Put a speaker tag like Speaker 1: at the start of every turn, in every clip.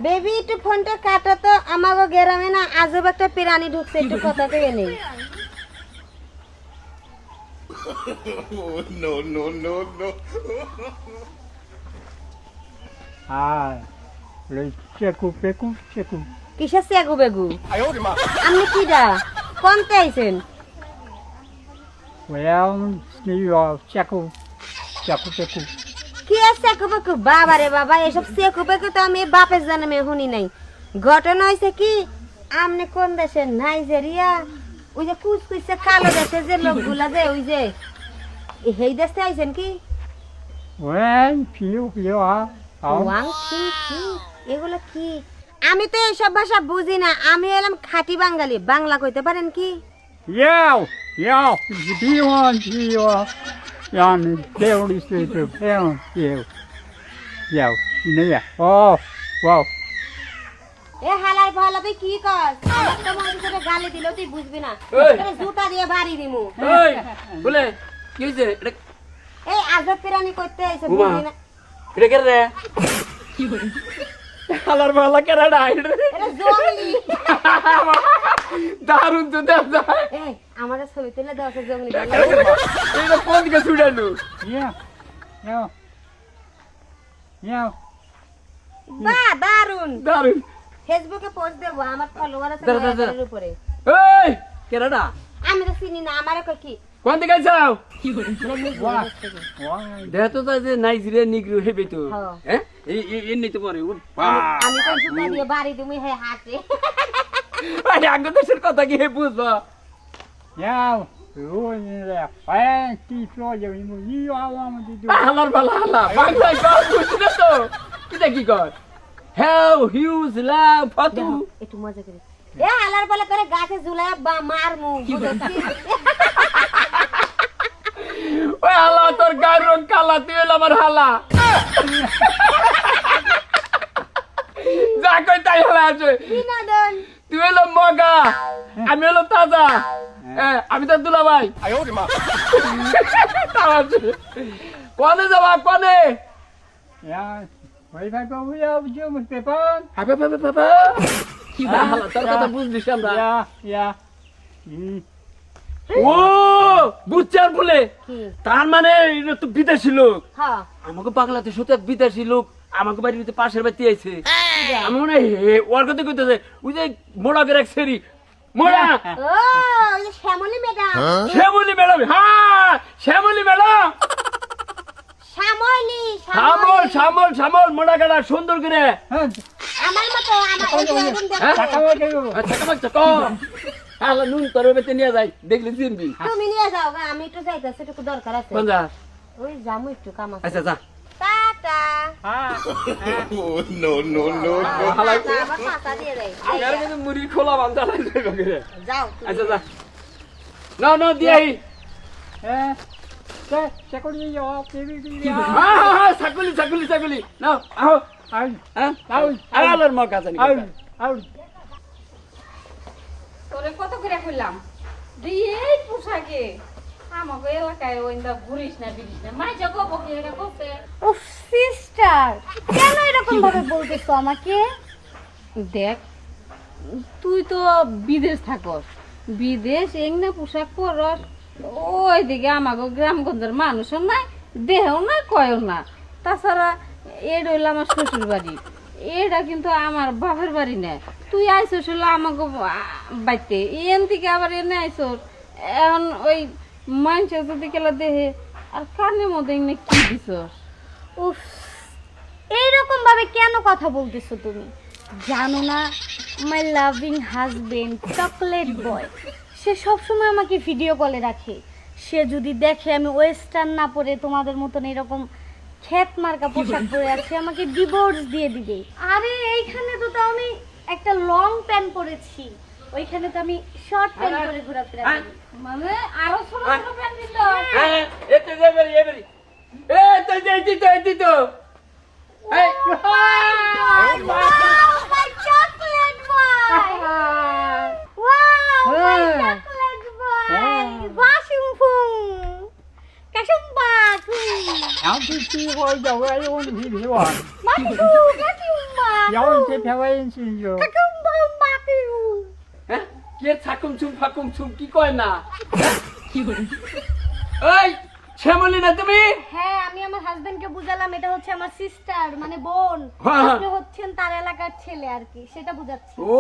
Speaker 1: Baby একটু ফোনটা কাটো তো, আমাগো গ্রামে না আজব একটা প্রাণী ঢুকছে, একটু কথা কয়ে নেই।
Speaker 2: No, no, no, no.
Speaker 3: Cheku পেকু Cheku
Speaker 1: কিসের চেগু বেগু? আপনি কিডা কোনতে আইছেন?
Speaker 3: চেকু চেকু পেকু
Speaker 1: কি আর চেকু বেকু? বাবা রে বাবা, এসব চেকু বেকু তো আমি বাপের জন্মে শুনি নাই। ঘটনা হয়েছে কি, আপনি কোন দেশের? নাইজেরিয়া? ওই যে কুচকুচে কালো দেশের যে লোকগুলা যে ওই যে এই দেশে আইছেন কি? ওয়াং কি কি এগুলো কি? আমি তো এইসব ভাষা বুঝি না, আমি এলাম খাঁটি বাঙালি। বাংলা কইতে পারেন কি?
Speaker 3: Yo, yo, biwan, biwan. Yan, దేవుడి స్వీట్ ఏం ఏవ్ యావ్ ఇనయా ఓ వావ్
Speaker 1: এ হালাই ভালা তুই কি কর? আমার তো মনে করে গালি দিলেও তুই বুঝবি না, তোরে জুতা দিয়ে বাড়ি দিমু।
Speaker 4: এই বলে কি হইছে এটা?
Speaker 1: এই আজব প্রাণী করতে আইছে বুঝবি না?
Speaker 4: এটা কে রে? হালার ভালা কে রে?
Speaker 1: এটা জঙ্গলি।
Speaker 4: দারুন তো দেখ যায়।
Speaker 1: এই আমাদের ছবি তুলে দাও সে জঙ্গলি।
Speaker 4: এটা কোন দিকে ছুড়ালো?
Speaker 3: ইয়া ইয়া ইয়া
Speaker 1: বাহ দারুন।
Speaker 4: দারুন।
Speaker 1: ফেসবুকে পোস্ট দেব, আমার ফলোয়ার আছে
Speaker 4: দাঁড়া, দাঁড়া,
Speaker 1: 1000 এর উপরে।
Speaker 4: এই কে রে?
Speaker 1: আমি তো চিনি না, আমারে কই কি?
Speaker 4: কোন দিকে যাও?
Speaker 3: ওয়া
Speaker 4: দেখ তো যে নাইজেরিয়া নিগ্রো হেবে তো।
Speaker 1: হ্যাঁ।
Speaker 4: হ্যাঁ এই এমনি তো পরে
Speaker 1: আমি তো জুতা দিয়ে বাড়ি দিমু, হে হাসে।
Speaker 4: আরে আগে দেশের কথা কি হে বুঝবা?
Speaker 3: ইয়াও রুইলে ফান্টি ফ্লোজে ইমু ইয়া ওয়াম দিদু
Speaker 4: হালার ভালা হালা বাংলায় কর বুঝছ না তো? কিটা কি কর? হাউ হিউজ লাভ ফাতু।
Speaker 1: একটু মজা করে। এ হালার বলে করে গাছে ঝুলায় বা মারমু বুঝছিস?
Speaker 4: ওই হালা তোর গায়ের রং কালা, তুই হলো আমার হালা। যা কই তাই হালা আছে।
Speaker 1: বিনোদন।
Speaker 4: তুই হলো মগা, আমি হলো তাজা। আমি তো দুলা ভাই। কনে যাবা কনে?
Speaker 3: ইয়া ওই ভাই বাবু ইয়া জুম পেপার
Speaker 4: হাবে হাবে বাবা কি হালা তোর কথা বুঝলিস আমরা।
Speaker 3: ইয়া ইয়া
Speaker 4: ও বুঝছার বলে
Speaker 1: কি?
Speaker 4: তার মানে এটা তো বিদেশি লোক।
Speaker 1: হ্যাঁ।
Speaker 4: আমাকে বাংলাদেশ হতে বিদেশি লোক আমাকে বাড়িতে পাশের বাড়িতে আইছে। আমি মনে হয় ওর কথা কইতেছে ওই যে মোড়া করে সেরি মোড়া
Speaker 1: ও ওই যে শ্যামলী ম্যাডাম।
Speaker 4: শ্যামলী ম্যাডাম। হ্যাঁ শ্যামলী ম্যাডাম।
Speaker 1: শ্যামলী
Speaker 4: শ্যামল শ্যামল শ্যামল মোড়া গাড়া সুন্দর করে।
Speaker 1: আমার মতো আমার ওই যে এরকম দেখতে।
Speaker 3: টাকাও দেবো
Speaker 4: আচ্ছা কামাক কম হালা নুন তোর বেতে নিয়ে যাই দেখলি চিনবি।
Speaker 1: তুমি নিয়ে যাও গা, আমি একটু যাইতেছি, একটু দরকার আছে।
Speaker 4: কোন যা?
Speaker 1: ওই যামু একটু কাম আছে।
Speaker 4: আচ্ছা যা।
Speaker 1: Tata.
Speaker 2: Oh, no, no, no, no.
Speaker 4: হালা
Speaker 1: টাটা, আবার টাকা দিয়ে দেয়।
Speaker 4: আগার মধ্যে মুড়ি খোলা বান্ধা লাগবে করে।
Speaker 1: যাও তুমি।
Speaker 4: আচ্ছা যা। না না দিয়াই।
Speaker 3: হ্যাঁ সে কোন ইয়া পেবি ইয়া
Speaker 4: হ্যাঁ ছাগলি ছাগলি ছাগলি নাও আও।
Speaker 3: আই
Speaker 4: হ্যাঁ
Speaker 3: আউ
Speaker 4: আলার মগ আছে
Speaker 3: আউ
Speaker 4: নাকি?
Speaker 3: আউ
Speaker 5: তোরে কত করে কইলাম এই পোশাকে আমাকে এলাকায় ওইন্দা ঘুরিস না বিরিস না মাই যাবো বকে এটা করতে।
Speaker 6: উফ সিস্টার, কেন এরকম ভাবে বলতেছো আমাকে?
Speaker 5: দেখ তুই তো বিদেশ থাকস, বিদেশ এংনা পোশাক পরস, ওইদিকে আমাকে গ্রামগঞ্জের মানুষও নাই, দেহও না কয়ও না। তাছাড়া এটা হইলো আমার শ্বশুর বাড়ি, এটা কিন্তু আমার বাপের বাড়ি না। তুই আইসস হলো আমাকে বাড়িতে, এন থেকে আবার এনে আইসস। এখন ওই মানুষের যদি কেলা দেহে আর কানের মধ্যে এনে কি দিছস?
Speaker 6: উফ এইরকম ভাবে কেন কথা বলতেছো তুমি? জানো না my loving husband chocolate boy, সে সবসময় আমাকে ভিডিও কলে রাখে। সে যদি দেখে আমি ওয়েস্টার্ন না পরে তোমাদের মতন এরকম খেত মার্কা পোশাক পরে আছি, আমাকে ডিভোর্স দিয়ে দিবে। আরে এইখানে তো আমি একটা লং প্যান্ট পরেছি, ওইখানে তো আমি শর্ট প্যান্ট পরে ঘোরাফেরা করি।
Speaker 5: মানে আরো ছোট ছোট প্যান্ট দিত।
Speaker 4: হ্যাঁ এতে যাবেরি এবারে এ তো যাইতি তো এতি তো এই
Speaker 6: My chocolate boy! Wow, my chocolate boy! Washington! Kasumba!
Speaker 3: আউ কি হই যাও এই ওন ভিডিও
Speaker 6: Matu, kasumba!
Speaker 3: 영원히 평화인신이요.
Speaker 4: হ্যাঁ কে থাকুম চুম কি কয় না এই শ্যামলী না তুমি
Speaker 6: হ্যাঁ আমি আমার হাজবেন্ডকে বুঝালাম এটা হচ্ছে আমার সিস্টার মানে বোন
Speaker 4: হ্যাঁ।
Speaker 6: আপনি হচ্ছেন তার এলাকার ছেলে আর কি সেটা বুঝাচ্ছি
Speaker 4: ও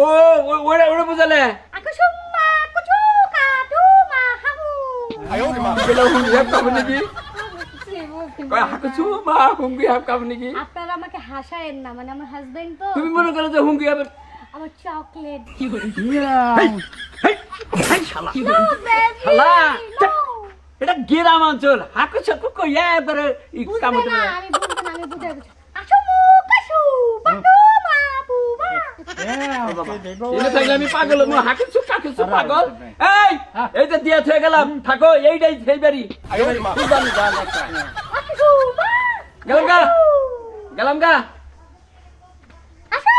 Speaker 4: ওরা বুঝালে
Speaker 6: আকুশুম্মা কুচুকা টুমা হামু
Speaker 4: গেল হুঙ্গি হাফ কাম নাকি কয় হাকুচু মা হুঙ্গি হাফ কাম নাকি
Speaker 6: আপনারা আমাকে হাসায়েন না মানে আমার হাজবেন্ড তো
Speaker 4: তুমি মনে করো যে হুঙ্গি হাফ
Speaker 6: আমার চকলেট
Speaker 4: শালা শালা এটা গ্রাম অঞ্চল হাকু চাকু কইয়া এবারে কাম
Speaker 6: বুঝবে
Speaker 4: হতে
Speaker 6: না আমি বুঝবো না আমি বুঝাই বুঝাই আশুমু কাশু বাটুমা বুবা
Speaker 4: এনে থাকলে আমি পাগল মু হাকুচু কাকুচু পাগল এই যে দিয়া থয়ে গেলাম থাকো এইটাই সেই বাড়ি
Speaker 6: আশুমা
Speaker 4: গেলাম গা
Speaker 6: আশু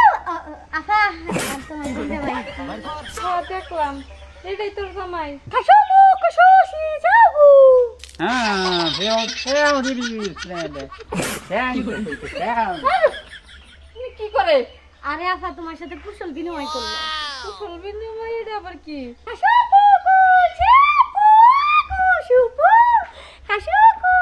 Speaker 6: আফা তোমার বুঝতে পারি
Speaker 5: দেখলাম এটাই তোর জামাই
Speaker 6: কাশুমু কাশু শিজাবু
Speaker 5: তুমি কি করে
Speaker 6: আরে আফা তোমার সাথে কুশল বিনিময় করলো
Speaker 5: কুশল বিনিময় এটা আবার কি
Speaker 6: কাশুপু কুশিপু কুশুপু কাশুকু